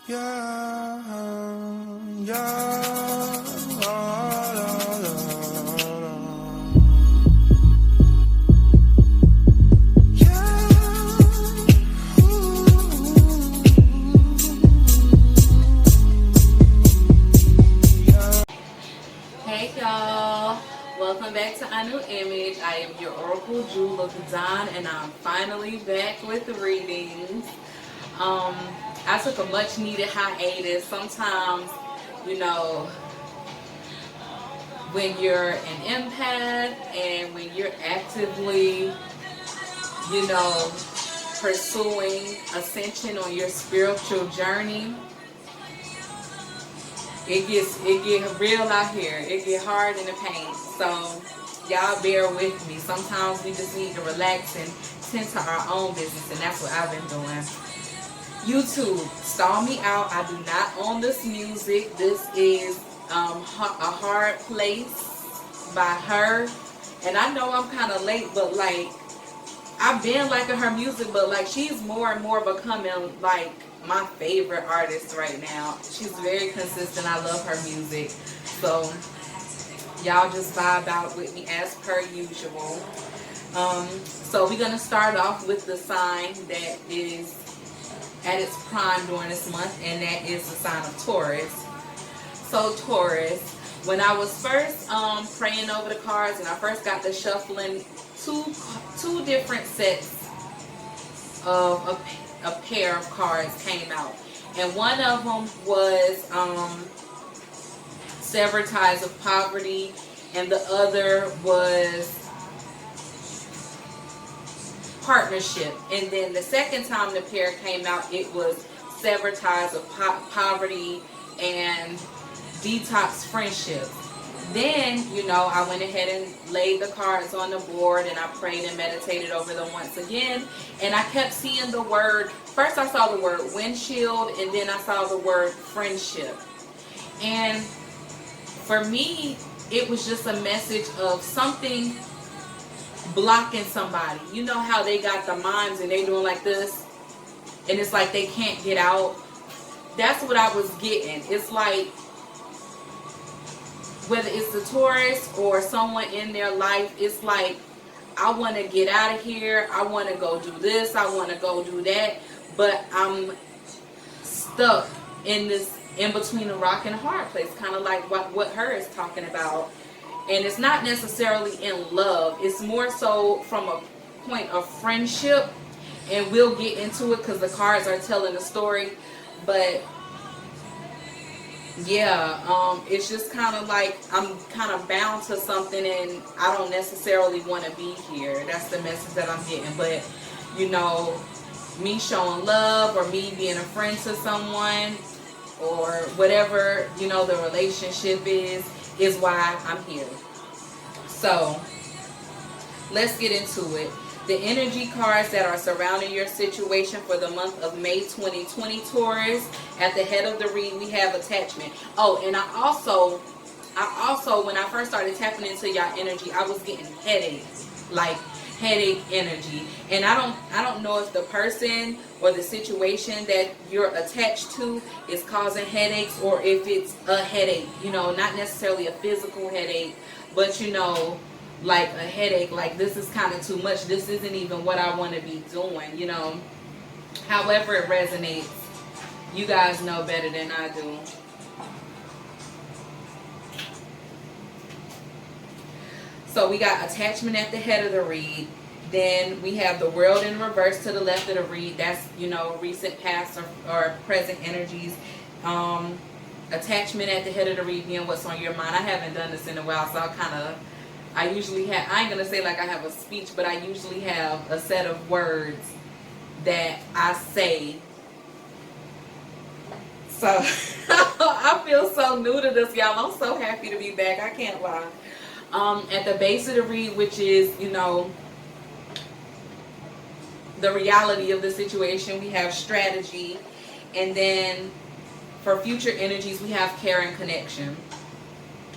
Yeah, yeah, la, la, la, la. Yeah, Hey y'all, welcome back to our new image. I am your Oracle Jewel of the Dawn, and I'm finally back with the readings. I took a much needed hiatus. Sometimes, you know, when you're an empath and when you're actively, pursuing ascension on your spiritual journey, it get real out here. It get hard in the paint. So y'all bear with me. Sometimes we just need to relax and tend to our own business, and that's what I've been doing. YouTube, stall me out. I do not own this music. This is A Hard Place by her. And I know I'm kind of late, but like, I've been liking her music, but like, she's more and more becoming like my favorite artist right now. She's very consistent. I love her music. So y'all just vibe out with me as per usual. So we're going to start off with the sign that is at its prime during this month, and that is the sign of Taurus. So Taurus, when I was first praying over the cards and I first got to shuffling, two different sets of a pair of cards came out, and one of them was Sever Ties of Poverty, and the other was Partnership. And then the second time the pair came out, it was Sever Ties of Poverty and Detox Friendship. Then, I went ahead and laid the cards on the board, and I prayed and meditated over them once again. And I kept seeing the word, first I saw the word windshield, and then I saw the word friendship. And for me, it was just a message of something blocking somebody. You know how they got the minds and they doing like this, and it's like they can't get out? That's what I was getting. It's like, whether it's the Taurus or someone in their life, it's like, I want to get out of here, I want to go do this, I want to go do that, but I'm stuck in this in between a rock and a hard place, kind of like what her is talking about. And it's not necessarily in love, it's more so from a point of friendship, and we'll get into it because the cards are telling the story. But yeah, it's just kind of like I'm kind of bound to something, and I don't necessarily want to be here. That's the message that I'm getting. But me showing love, or me being a friend to someone, or whatever the relationship is why I'm here. So let's get into it. The energy cards that are surrounding your situation for the month of May 2020, Taurus. At the head of the read, we have attachment. Oh, and I also, when I first started tapping into y'all energy, I was getting headaches, like headache energy. And I don't know if the person or the situation that you're attached to is causing headaches, or if it's a headache, not necessarily a physical headache, but like a headache, like this is kind of too much, this isn't even what I want to be doing, however it resonates. You guys know better than I do. So we got attachment at the head of the read. Then we have the world in reverse to the left of the read. That's recent past or present energies. Attachment at the head of the read being what's on your mind. I haven't done this in a while, so I usually have, I ain't going to say like I have a speech, but I usually have a set of words that I say. So I feel so new to this, y'all. I'm so happy to be back. I can't lie. At the base of the read, which is, the reality of the situation, we have strategy. And then for future energies, we have care and connection.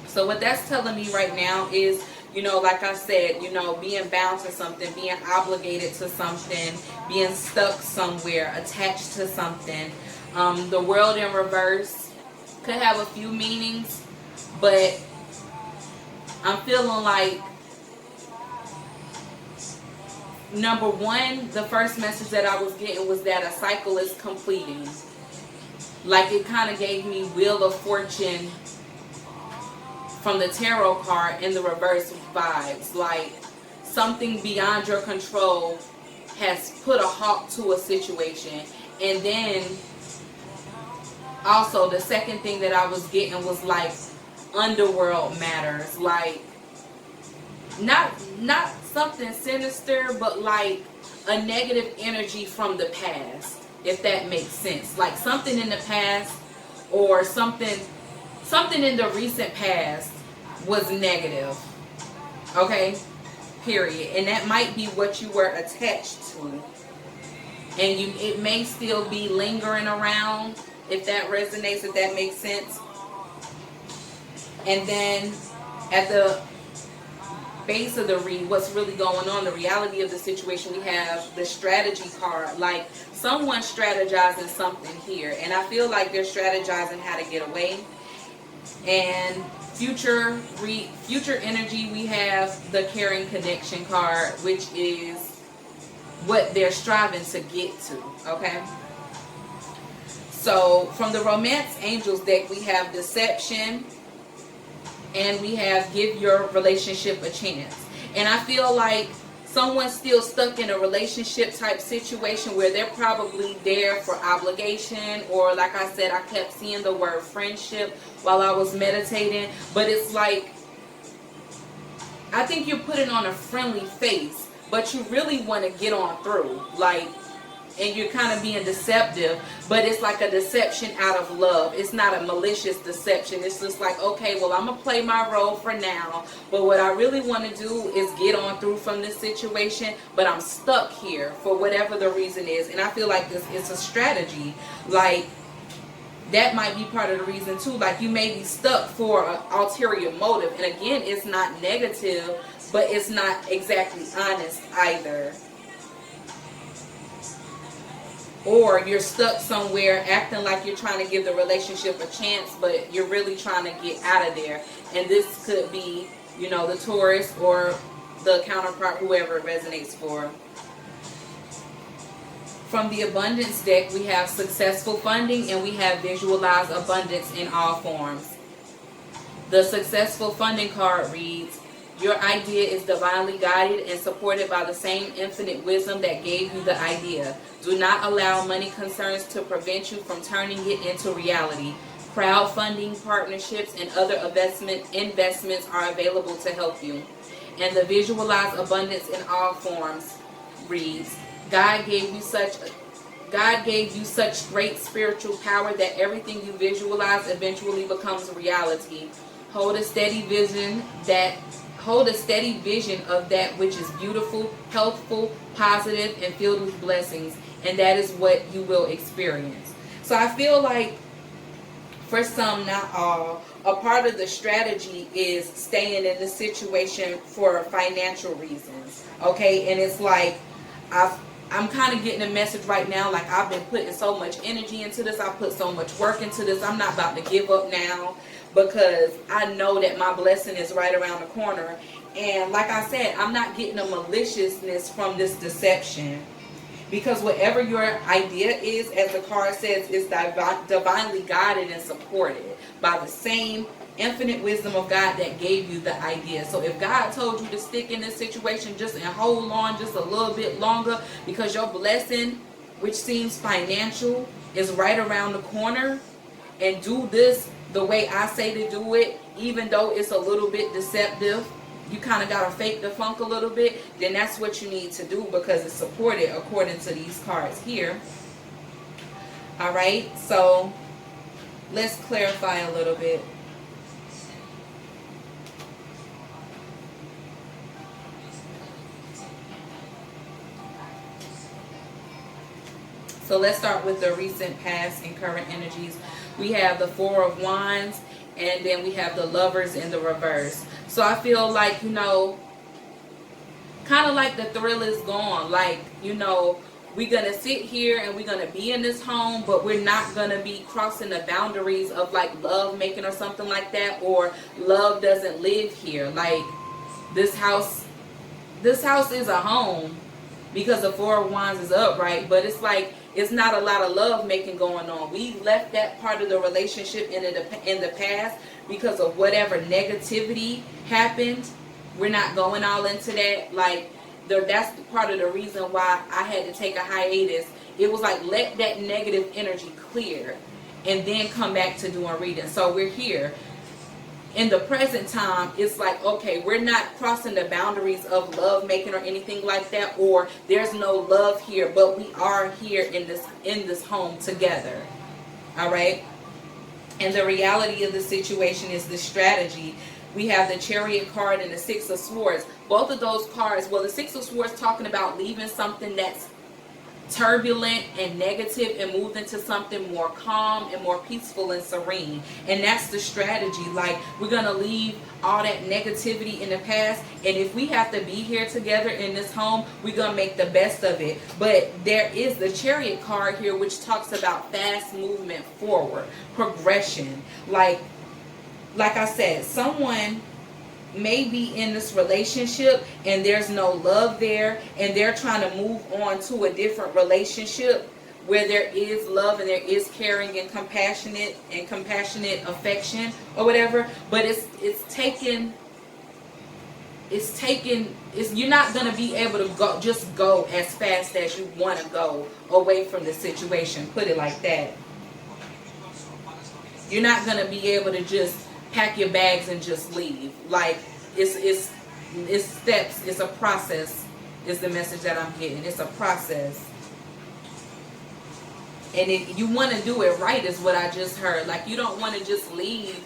So what that's telling me right now is, like I said, being bound to something, being obligated to something, being stuck somewhere, attached to something. The world in reverse could have a few meanings, but I'm feeling like, number one, the first message that I was getting was that a cycle is completing. Like, it kind of gave me Wheel of Fortune from the tarot card in the reverse vibes. Like, something beyond your control has put a halt to a situation. And then also the second thing that I was getting was like underworld matters. Like, not something sinister, but like a negative energy from the past, if that makes sense. Like something in the past, or something in the recent past was negative. Okay? Period. And that might be what you were attached to. And it may still be lingering around, if that resonates, if that makes sense. And then at the base of the read, what's really going on, the reality of the situation, we have the strategy card. Like, someone's strategizing something here, and I feel like they're strategizing how to get away. And future energy, we have the caring connection card, which is what they're striving to get to. Okay, so from the romance angels deck, we have deception, and we have give your relationship a chance. And I feel like someone's still stuck in a relationship type situation where they're probably there for obligation, or like I said, I kept seeing the word friendship while I was meditating. But it's like, I think you're putting on a friendly face, but you really want to get on through. Like, and you're kind of being deceptive, but it's like a deception out of love. It's not a malicious deception. It's just like, okay, well, I'm going to play my role for now, but what I really want to do is get on through from this situation, but I'm stuck here for whatever the reason is. And I feel like it's a strategy. Like, that might be part of the reason too. Like, you may be stuck for an ulterior motive. And again, it's not negative, but it's not exactly honest either. Or you're stuck somewhere acting like you're trying to give the relationship a chance, but you're really trying to get out of there. And this could be, you know, the Taurus or the counterpart, whoever it resonates for. From the abundance deck, we have successful funding, and we have visualize abundance in all forms. The successful funding card reads, your idea is divinely guided and supported by the same infinite wisdom that gave you the idea. Do not allow money concerns to prevent you from turning it into reality. Crowdfunding, partnerships, and other investments are available to help you. And the visualize abundance in all forms reads, God gave you such great spiritual power that everything you visualize eventually becomes reality. Hold a steady vision of that which is beautiful, healthful, positive, and filled with blessings, and that is what you will experience. So I feel like, for some, not all, a part of the strategy is staying in the situation for financial reasons. Okay, and it's like, I'm kind of getting a message right now, like, I've been putting so much energy into this, I put so much work into this, I'm not about to give up now, because I know that my blessing is right around the corner. And like I said, I'm not getting a maliciousness from this deception, because whatever your idea is, as the card says, is divinely guided and supported by the same infinite wisdom of God that gave you the idea. So if God told you to stick in this situation just and hold on just a little bit longer, because your blessing, which seems financial, is right around the corner, and do this the way I say to do it, even though it's a little bit deceptive, you kind of got to fake the funk a little bit, then that's what you need to do, because it's supported according to these cards here. Alright, so let's clarify a little bit. So let's start with the recent, past, and current energies. We have the Four of Wands, and then we have the Lovers in the reverse. So I feel like, you know, kind of like the thrill is gone. Like, you know, we're going to sit here and we're going to be in this home, but we're not going to be crossing the boundaries of like love making or something like that, or love doesn't live here. Like this house is a home because the Four of Wands is upright, but it's like it's not a lot of love making going on. We left that part of the relationship in the past because of whatever negativity happened. We're not going all into that. Like that's part of the reason why I had to take a hiatus. It was like, let that negative energy clear and then come back to doing reading. So we're here. In the present time, it's like, okay, we're not crossing the boundaries of love making or anything like that, or there's no love here, but we are here in this home together. All right. And the reality of the situation is the strategy. We have the Chariot card and the Six of Swords. Both of those cards, well, the Six of Swords talking about leaving something that's turbulent and negative and moved into something more calm and more peaceful and serene. And that's the strategy. Like, we're gonna leave all that negativity in the past, and if we have to be here together in this home, we're gonna make the best of it. But there is the Chariot card here, which talks about fast movement forward, progression. Like I said, someone may be in this relationship and there's no love there, and they're trying to move on to a different relationship where there is love and there is caring and compassionate affection or whatever. But you're not going to be able to go as fast as you want to go away from the situation. Put it like that. You're not going to be able to just pack your bags and just leave. Like, it's steps. It's a process is the message that I'm getting. It's a process. And you want to do it right is what I just heard. Like, you don't want to just leave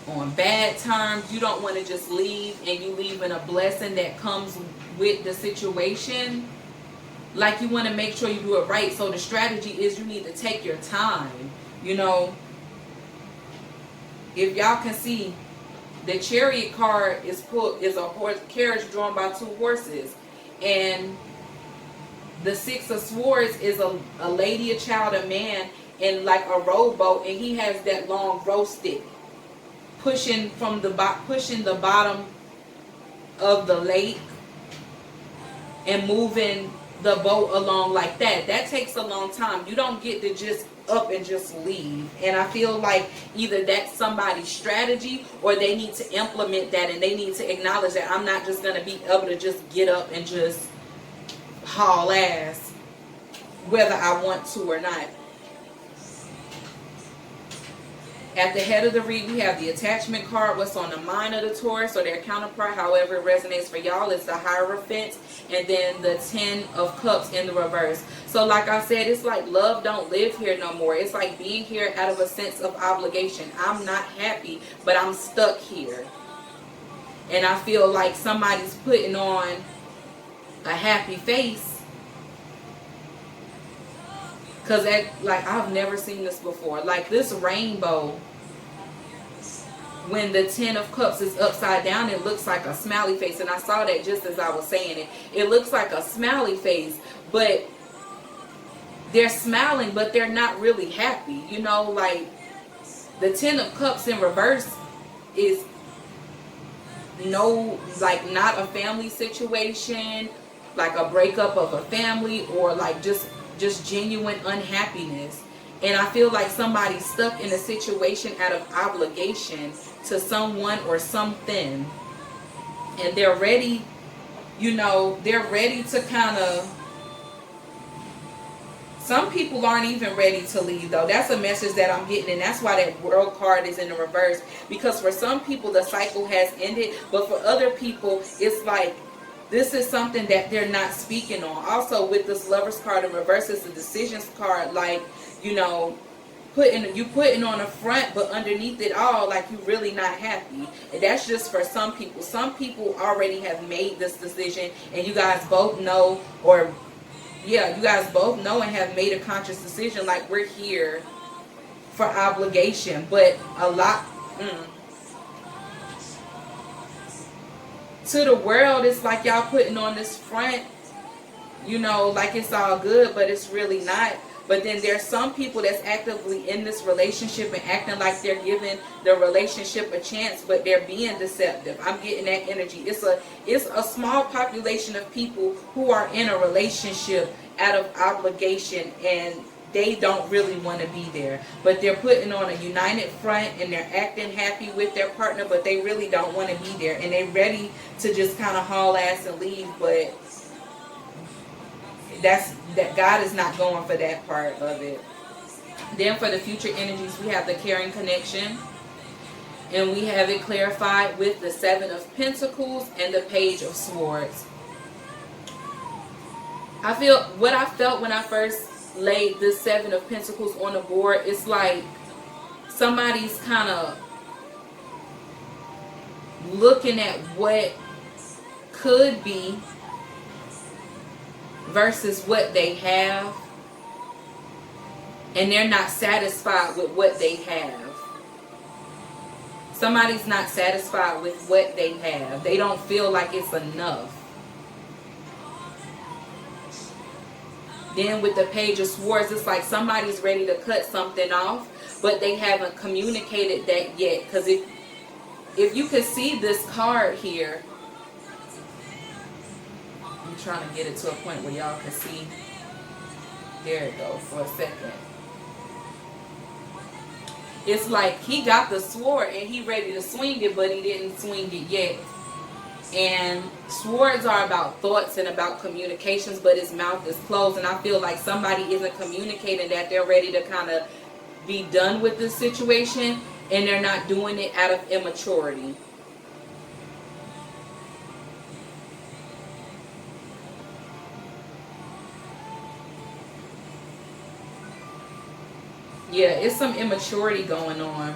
on bad terms. You don't want to just leave and you leave in a blessing that comes with the situation. Like, you want to make sure you do it right. So the strategy is you need to take your time. You know, if y'all can see, the Chariot card is a carriage drawn by two horses, and the Six of Swords is a lady, a child, a man in like a rowboat, and he has that long row stick pushing the bottom of the lake and moving the boat along like that. That takes a long time. You don't get to just up and just leave. And I feel like either that's somebody's strategy or they need to implement that, and they need to acknowledge that I'm not just going to be able to just get up and just haul ass whether I want to or not. At the head of the read, we have the attachment card, what's on the mind of the Taurus, or their counterpart, however it resonates for y'all, is the Hierophant, and then the Ten of Cups in the reverse. So like I said, it's like love don't live here no more. It's like being here out of a sense of obligation. I'm not happy, but I'm stuck here. And I feel like somebody's putting on a happy face. Because like, I've never seen this before. Like, this rainbow, when the Ten of Cups is upside down, it looks like a smiley face. And I saw that just as I was saying it. It looks like a smiley face, but they're smiling, but they're not really happy. You know, like, the Ten of Cups in reverse is not a family situation, like a breakup of a family, or like just genuine unhappiness. And I feel like somebody's stuck in a situation out of obligation to someone or something, and they're ready, you know, they're ready to kind of, some people aren't even ready to leave though. That's a message that I'm getting, and that's why that World card is in the reverse, because for some people the cycle has ended, but for other people it's like this is something that they're not speaking on. Also, with this Lovers card in reverse, it's the Decisions card. Like, you know, putting on a front, but underneath it all, like, you really not happy. And that's just for some people. Some people already have made this decision, and you guys both know, or yeah, you guys both know and have made a conscious decision. Like, we're here for obligation, but a lot. To the world, it's like y'all putting on this front, you know, like it's all good, but it's really not. But then there's some people that's actively in this relationship and acting like they're giving the relationship a chance, but they're being deceptive. I'm getting that energy. It's a small population of people who are in a relationship out of obligation, and they don't really want to be there. But they're putting on a united front and they're acting happy with their partner, but they really don't want to be there. And they're ready to just kind of haul ass and leave, but that God is not going for that part of it. Then for the future energies, we have the caring connection, and we have it clarified with the Seven of Pentacles and the Page of Swords. What I felt when I first laid the Seven of Pentacles on the board, it's like somebody's kind of looking at what could be versus what they have, and they're not satisfied with what they have. Somebody's not satisfied with what they have. They don't feel like it's enough. Then with the Page of Swords, it's like somebody's ready to cut something off, but they haven't communicated that yet. Because if you can see this card here, I'm trying to get it to a point where y'all can see. There it goes for a second. It's like he got the sword and he ready to swing it, but he didn't swing it yet. And swords are about thoughts and about communications, but his mouth is closed. And I feel like somebody isn't communicating that they're ready to kind of be done with this situation, and they're not doing it out of immaturity. Yeah, it's some immaturity going on.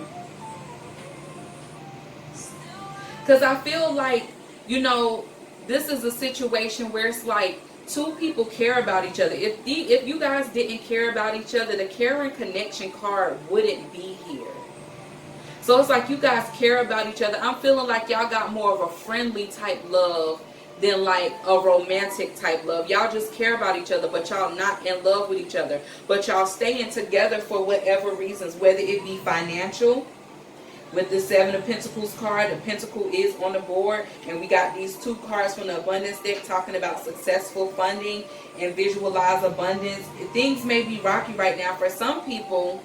Because I feel like, you know, this is a situation where it's like two people care about each other. If you guys didn't care about each other, the caring connection card wouldn't be here. So it's like you guys care about each other. I'm feeling like y'all got more of a friendly type love than like a romantic type love. Y'all just care about each other, but y'all not in love with each other. But y'all staying together for whatever reasons, whether it be financial. With the Seven of Pentacles card, the Pentacle is on the board, and we got these two cards from the Abundance deck talking about successful funding and visualize abundance. Things may be rocky right now for some people.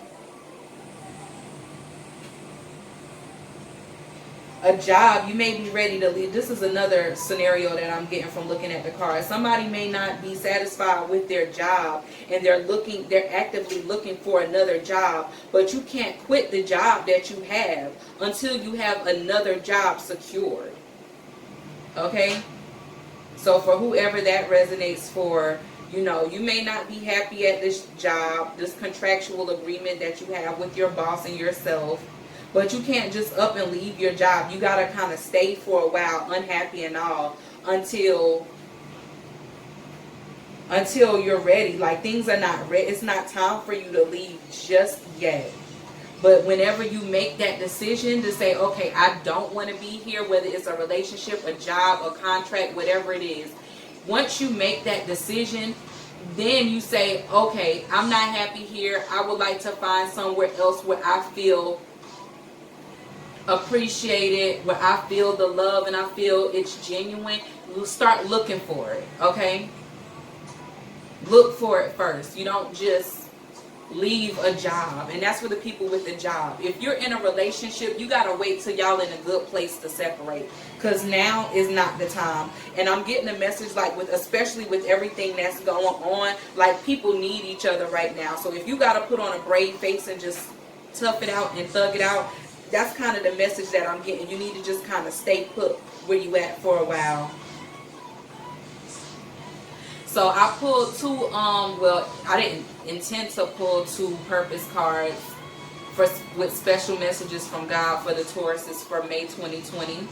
A job, you may be ready to leave. This is another scenario that I'm getting from looking at the cards. Somebody may not be satisfied with their job, and they're actively looking for another job, but you can't quit the job that you have until you have another job secured. Okay? So for whoever that resonates for, you know, you may not be happy at this job, this contractual agreement that you have with your boss and yourself. But you can't just up and leave your job. You got to kind of stay for a while, unhappy and all, until you're ready. Like, things are not ready. It's not time for you to leave just yet. But whenever you make that decision to say, okay, I don't want to be here, whether it's a relationship, a job, a contract, whatever it is, once you make that decision, then you say, okay, I'm not happy here. I would like to find somewhere else where I feel appreciated, where I feel the love and I feel it's genuine. You start looking for it, okay? Look for it first. You don't just leave a job. And that's for the people with the job. If you're in a relationship, you gotta wait till y'all in a good place to separate, because now is not the time. And I'm getting a message, like, especially with everything that's going on, like, people need each other right now. So if you gotta put on a brave face and just tough it out and thug it out, that's kind of the message that I'm getting. You need to just kind of stay put where you at for a while. So I pulled two, well, I didn't intend to pull two purpose cards with special messages from God for the Tauruses for May 2020.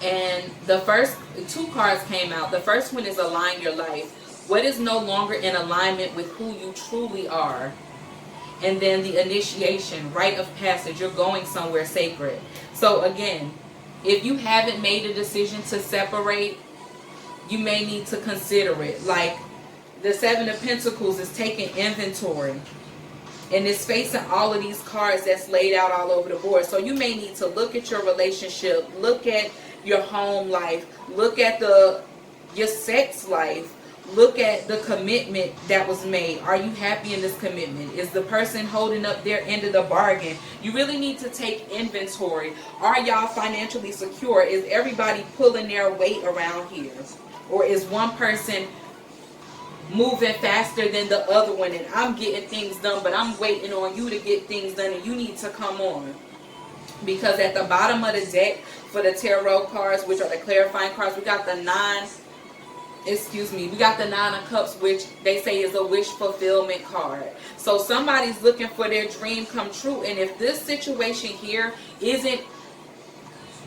And the first two cards came out. The first one is Align Your Life. What is no longer in alignment with who you truly are? And then the initiation, rite of passage. You're going somewhere sacred. So again, if you haven't made a decision to separate, you may need to consider it. Like the Seven of Pentacles is taking inventory. And it's facing all of these cards that's laid out all over the board. So you may need to look at your relationship, look at your home life, look at your sex life, look at the commitment that was made. Are you happy in this commitment? Is the person holding up their end of the bargain? You really need to take inventory. Are y'all financially secure? Is everybody pulling their weight around here? Or is one person moving faster than the other one, and I'm getting things done, but I'm waiting on you to get things done, and you need to come on? Because at the bottom of the deck for the tarot cards, which are the clarifying cards, we got the Nine of Cups, which they say is a wish fulfillment card. So somebody's looking for their dream come true, and if this situation here isn't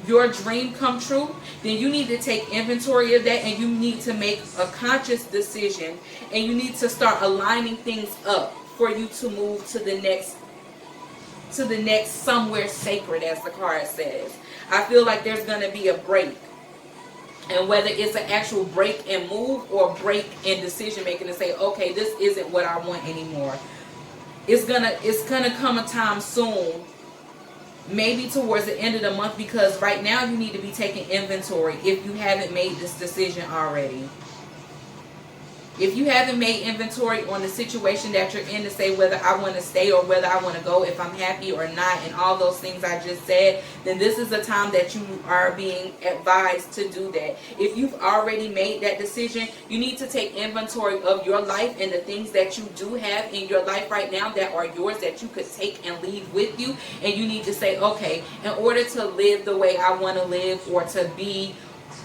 your dream come true, then you need to take inventory of that, and you need to make a conscious decision, and you need to start aligning things up for you to move to the next somewhere sacred, as the card says. I feel like there's going to be a break, and whether it's an actual break and move or break in decision making to say, okay, this isn't what I want anymore. It's gonna come a time soon, maybe towards the end of the month, because right now you need to be taking inventory if you haven't made this decision already. If you haven't made inventory on the situation that you're in to say whether I want to stay or whether I want to go, if I'm happy or not, and all those things I just said, then this is the time that you are being advised to do that. If you've already made that decision, you need to take inventory of your life and the things that you do have in your life right now that are yours, that you could take and leave with you. And you need to say, okay, in order to live the way I want to live, or to be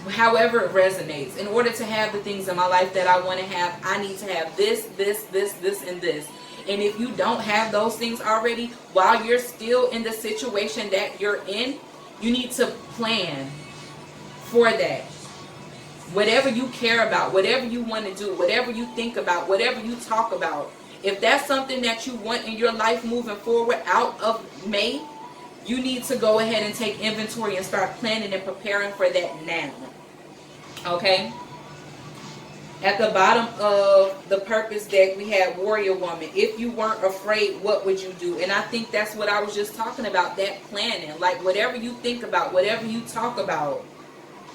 however it resonates, in order to have the things in my life that I want to have, I need to have this, and this. And if you don't have those things already, while you're still in the situation that you're in, you need to plan for that. Whatever you care about, whatever you want to do, whatever you think about, whatever you talk about, if that's something that you want in your life moving forward out of May, you need to go ahead and take inventory and start planning and preparing for that now. Okay? At the bottom of the Purpose deck, we have Warrior Woman. If you weren't afraid, what would you do? And I think that's what I was just talking about, that planning. Like whatever you think about, whatever you talk about,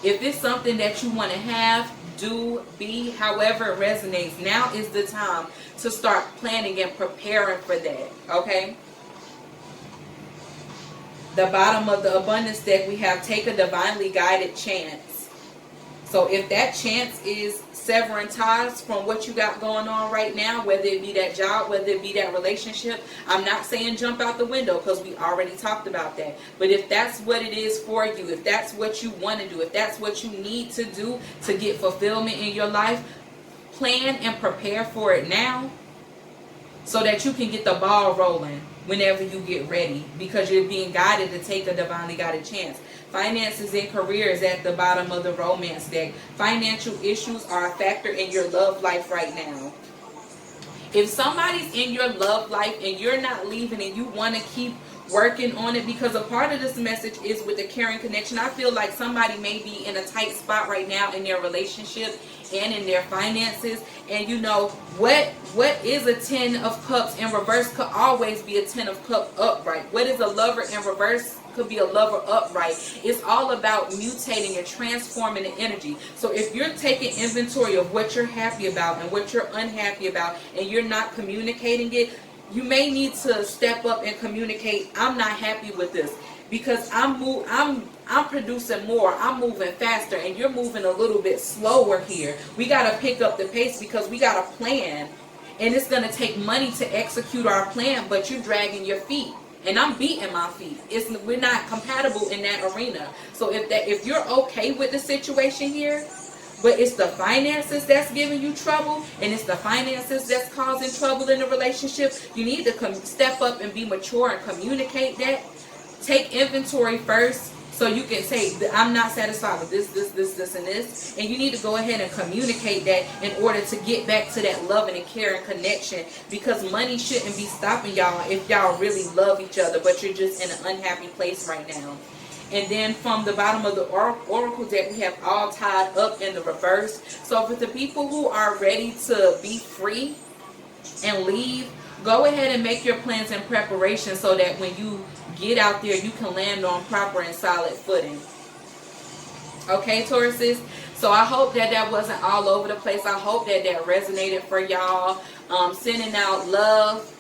if it's something that you want to have, do, be, however it resonates, now is the time to start planning and preparing for that. Okay? The bottom of the Abundance deck, we have Take a Divinely Guided Chance. So if that chance is severing ties from what you got going on right now, whether it be that job, whether it be that relationship, I'm not saying jump out the window, because we already talked about that. But if that's what it is for you, if that's what you want to do, if that's what you need to do to get fulfillment in your life, plan and prepare for it now, so that you can get the ball rolling whenever you get ready, because you're being guided to take a divinely guided chance. Finances and career is at the bottom of the Romance deck. Financial issues are a factor in your love life right now. If somebody's in your love life and you're not leaving and you want to keep working on it, because a part of this message is with the caring connection. I feel like somebody may be in a tight spot right now in their relationship and in their finances, and you know what is a 10 of cups in reverse could always be a 10 of cups upright. What is a lover in reverse could be a lover upright. It's all about mutating and transforming the energy. So if you're taking inventory of what you're happy about and what you're unhappy about, and you're not communicating it, you may need to step up and communicate, I'm not happy with this, because I'm producing more, I'm moving faster, and you're moving a little bit slower here. We got to pick up the pace, because we got a plan, and it's going to take money to execute our plan, but you're dragging your feet, and I'm beating my feet. We're not compatible in that arena. So if you're okay with the situation here, but it's the finances that's giving you trouble, and it's the finances that's causing trouble in the relationship, you need to step up and be mature and communicate that. Take inventory first, so you can say, I'm not satisfied with this, and this. And you need to go ahead and communicate that in order to get back to that loving and caring connection, because money shouldn't be stopping y'all if y'all really love each other, but you're just in an unhappy place right now. And then from the bottom of the oracle deck, we have all tied up in the reverse. So for the people who are ready to be free and leave, go ahead and make your plans and preparation so that when you get out there, you can land on proper and solid footing. Okay, Tauruses? So I hope that that wasn't all over the place. I hope that that resonated for y'all. Sending out love,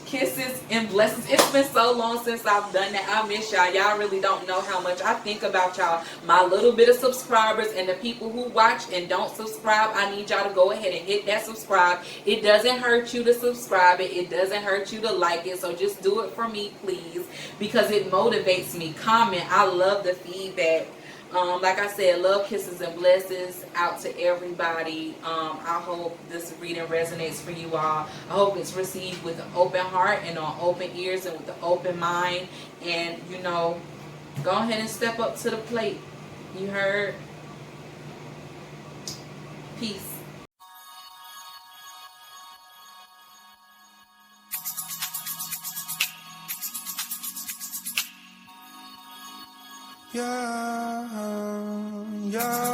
kisses, and blessings. It's been so long since I've done that. I miss y'all. Y'all really don't know how much I think about y'all. My little bit of subscribers and the people who watch and don't subscribe, I need y'all to go ahead and hit that subscribe. It doesn't hurt you to subscribe it. It doesn't hurt you to like it. So just do it for me, please, because it motivates me. Comment. I love the feedback. Like I said, love, kisses, and blessings out to everybody. I hope this reading resonates for you all. I hope it's received with an open heart and on open ears and with an open mind. And, you know, go ahead and step up to the plate. You heard? Peace. Yeah, yeah.